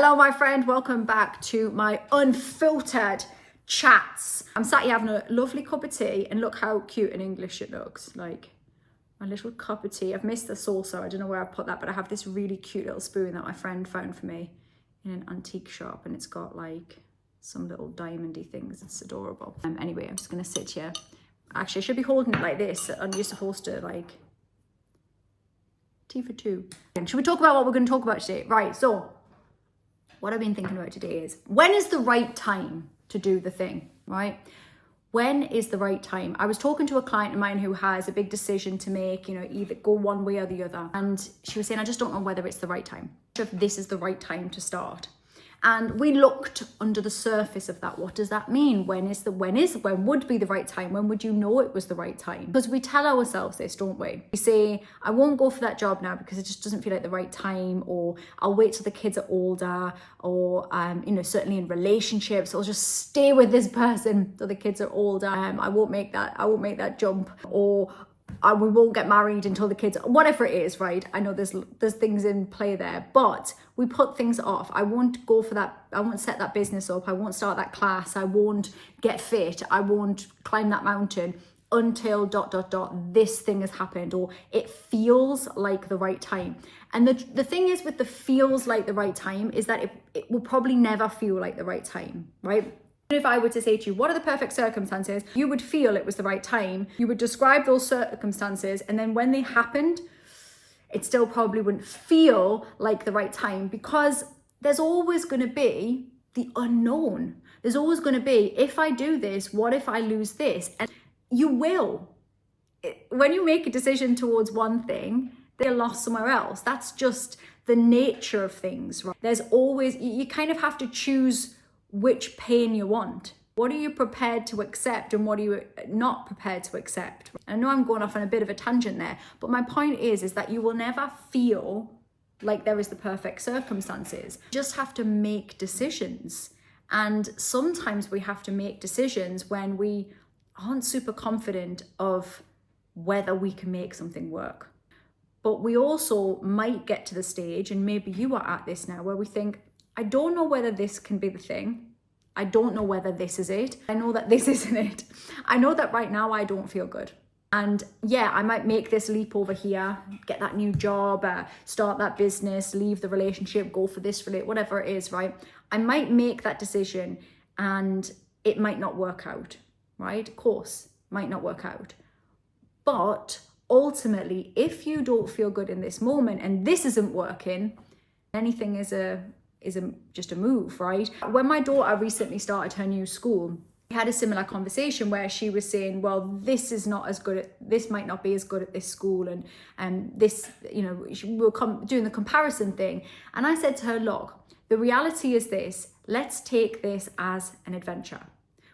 Hello, my friend. Welcome back to my unfiltered chats. I'm sat here having a lovely cup of tea, and look how cute and English it looks. Like my little cup of tea. I've missed the saucer. I don't know where I put that, but I have this really cute little spoon that my friend found for me in an antique shop, and it's got like some little diamondy things. It's adorable. Anyway, I'm just gonna sit here. Actually, I should be holding it like this, and you're supposed to like tea for two. Should we talk about what we're going to talk about today? Right. So what I've been thinking about today is, when is the right time to do the thing, right? When is the right time? I was talking to a client of mine who has a big decision to make, either go one way or the other. And she was saying, I just don't know whether it's the right time, if this is the right time to start. And we looked under the surface of that. What does that mean? When would be the right time? When would you know it was the right time? Because we tell ourselves this, don't we? We say, I won't go for that job now because it just doesn't feel like the right time, or I'll wait till the kids are older, or certainly in relationships, I'll just stay with this person till the kids are older. I won't make that jump, or we won't get married until the kids, whatever it is, right? I know there's things in play there, but we put things off. I won't go for that. I won't set that business up. I won't start that class. I won't get fit. I won't climb that mountain until ... this thing has happened, or it feels like the right time. And the thing is with the feels like the right time is that it will probably never feel like the right time, right? If I were to say to you, what are the perfect circumstances? You would feel it was the right time. You would describe those circumstances, and then when they happened, it still probably wouldn't feel like the right time, because there's always going to be the unknown. There's always going to be, if I do this, what if I lose this? And you will. When you make a decision towards one thing, they're lost somewhere else. That's just the nature of things, right? There's always, you kind of have to choose which pain you want. What are you prepared to accept, and what are you not prepared to accept? I know I'm going off on a bit of a tangent there, but my point is that you will never feel like there is the perfect circumstances. You just have to make decisions. And sometimes we have to make decisions when we aren't super confident of whether we can make something work. But we also might get to the stage, and maybe you are at this now, where we think, I don't know whether this can be the thing. I don't know whether this is it. I know that this isn't it. I know that right now I don't feel good. And yeah, I might make this leap over here, get that new job, start that business, leave the relationship, go for this, whatever it is, right? I might make that decision and it might not work out, right? Of course, might not work out. But ultimately, if you don't feel good in this moment and this isn't working, anything is just a move, right? When my daughter recently started her new school, we had a similar conversation where she was saying, well, this might not be as good at this school, and this, we'll come doing the comparison thing. And I said to her, look, the reality is this: let's take this as an adventure.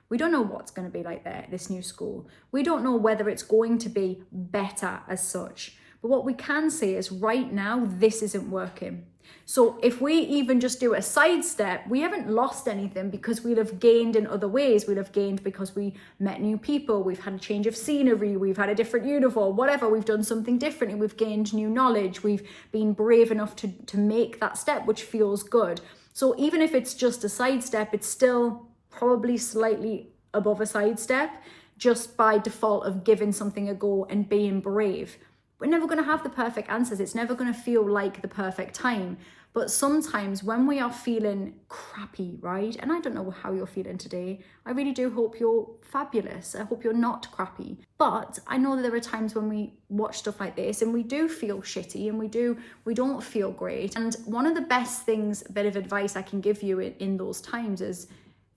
We don't know what's going to be like there at this new school. We don't know whether it's going to be better as such. But what we can say is, right now, this isn't working. So if we even just do a sidestep, we haven't lost anything, because we'll have gained in other ways. We'll have gained because we met new people, we've had a change of scenery, we've had a different uniform, whatever, we've done something differently, we've gained new knowledge, we've been brave enough to make that step, which feels good. So even if it's just a sidestep, it's still probably slightly above a sidestep, just by default of giving something a go and being brave. We're never going to have the perfect answers. It's never going to feel like the perfect time. But sometimes when we are feeling crappy, right? And I don't know how you're feeling today. I really do hope you're fabulous. I hope you're not crappy. But I know that there are times when we watch stuff like this and we do feel shitty, and we don't feel great. And one of the best things, a bit of advice I can give you in those times is,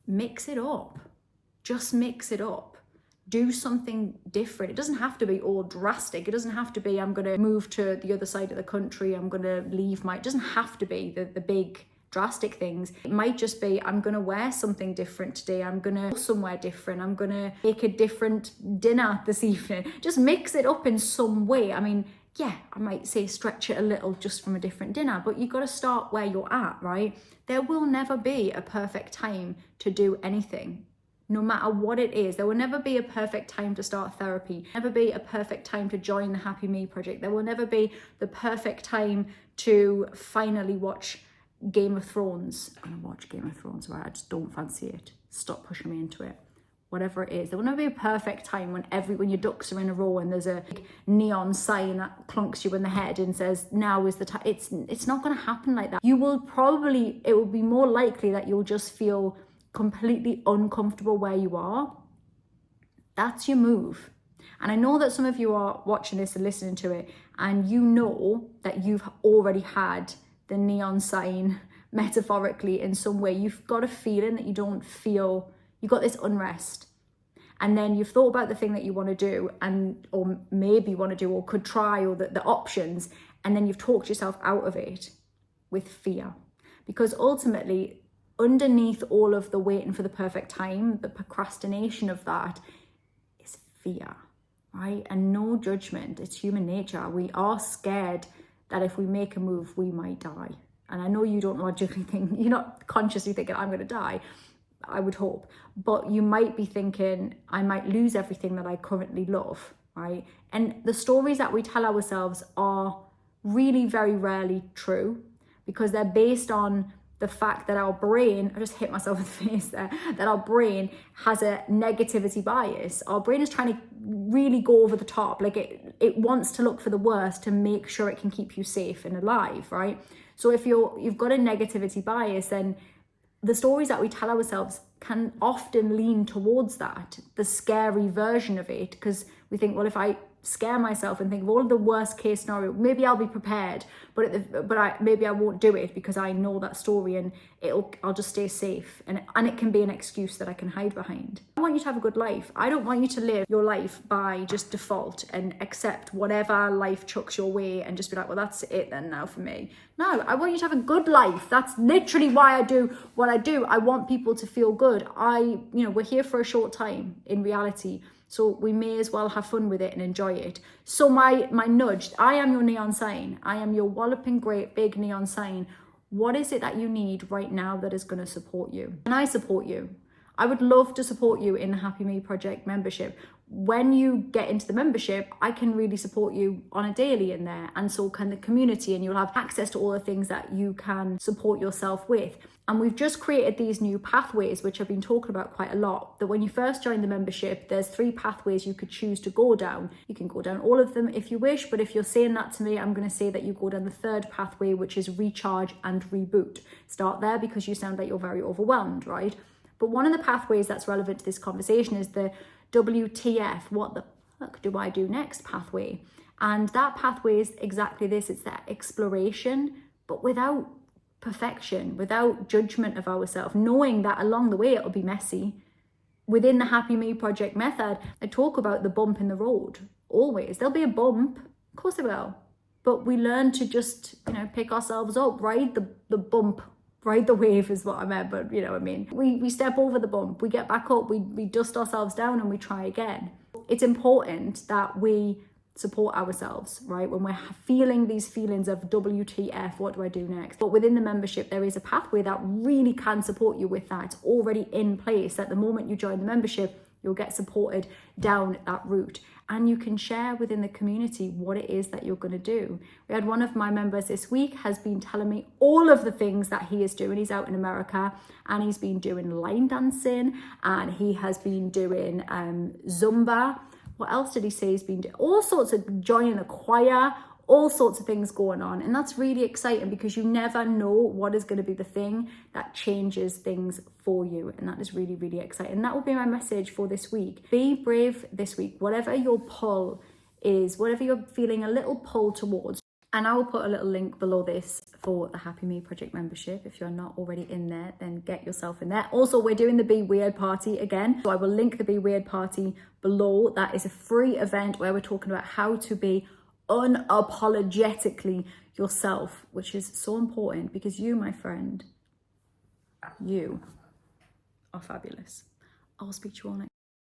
mix it up. Just mix it up. Do something different. It doesn't have to be all drastic. It doesn't have to be, I'm going to move to the other side of the country, I'm going to leave it doesn't have to be the big drastic things. It might just be, I'm going to wear something different today. I'm going to go somewhere different. I'm going to make a different dinner this evening. Just mix it up in some way. I mean, yeah, I might say stretch it a little just from a different dinner, but you've got to start where you're at, right? There will never be a perfect time to do anything. No matter what it is, there will never be a perfect time to start therapy, never be a perfect time to join the Happy Me project. There will never be the perfect time to finally watch Game of Thrones. I'm going to watch Game of Thrones, right? I just don't fancy it. Stop pushing me into it. Whatever it is, there will never be a perfect time when your ducks are in a row and there's a neon sign that clunks you in the head and says, now is the time. It's not going to happen like that. It will be more likely that you'll just feel completely uncomfortable where you are. That's your move. And I know that some of you are watching this and listening to it, and you know that you've already had the neon sign metaphorically in some way. You've got a feeling that you've got this unrest, and then you've thought about the thing that you want to do or maybe want to do or could try, or the options, and then you've talked yourself out of it with fear. Because ultimately, underneath all of the waiting for the perfect time, the procrastination of that is fear, right? And no judgment, it's human nature. We are scared that if we make a move, we might die. And I know you don't logically think, you're not consciously thinking, I'm going to die, I would hope, but you might be thinking, I might lose everything that I currently love, right? And the stories that we tell ourselves are really very rarely true, because they're based on the fact that our brain, I just hit myself in the face there, that our brain has a negativity bias. Our brain is trying to really go over the top. Like it wants to look for the worst to make sure it can keep you safe and alive, right? So if you've got a negativity bias, then the stories that we tell ourselves can often lean towards that, the scary version of it, because we think, well, if I scare myself and think of all of the worst case scenario, maybe I'll be prepared, maybe I won't do it because I know that story, and I'll just stay safe, and it can be an excuse that I can hide behind. I want you to have a good life. I don't want you to live your life by just default and accept whatever life chucks your way and just be like, well, that's it then now for me. No, I want you to have a good life. That's literally why I do what I do. I want people to feel good. We're here for a short time in reality, so we may as well have fun with it and enjoy it. So my nudge, I am your neon sign. I am your walloping great big neon sign. What is it that you need right now that is going to support you? And I support you. I would love to support you in the Happy Me Project membership. When you get into the membership, I can really support you on a daily in there, and so can the community, and you'll have access to all the things that you can support yourself with. And we've just created these new pathways, which I've been talking about quite a lot, that when you first join the membership, there's 3 pathways you could choose to go down. You can go down all of them if you wish, but if you're saying that to me, I'm going to say that you go down the 3rd pathway, which is recharge and reboot. Start there because you sound like you're very overwhelmed, right? But one of the pathways that's relevant to this conversation is the WTF, what the fuck do I do next pathway. And that pathway is exactly this. It's that exploration, but without perfection, without judgment of ourselves, knowing that along the way it'll be messy. Within the Happy Me Project method, I talk about the bump in the road. Always. There'll be a bump. Of course there will. But we learn to just, pick ourselves up, ride the bump. Ride the wave is what I meant, but you know what I mean. We step over the bump, we get back up, we dust ourselves down, and we try again. It's important that we support ourselves, right? When we're feeling these feelings of WTF, what do I do next? But within the membership, there is a pathway that really can support you with that. It's already in place. At the moment you join the membership, you'll get supported down that route. And you can share within the community what it is that you're going to do. We had one of my members this week has been telling me all of the things that he is doing. He's out in America and he's been doing line dancing, and he has been doing Zumba. What else did he say he's been doing? All sorts of joining the choir, all sorts of things going on. And that's really exciting because you never know what is going to be the thing that changes things for you. And that is really, really exciting. That will be my message for this week. Be brave this week, whatever your pull is, whatever you're feeling a little pull towards. And I will put a little link below this for the Happy Me Project membership. If you're not already in there, then get yourself in there. Also, we're doing the Be Weird party again. So I will link the Be Weird party below. That is a free event where we're talking about how to be unapologetically yourself, which is so important because you, my friend, you are fabulous. I'll speak to you all next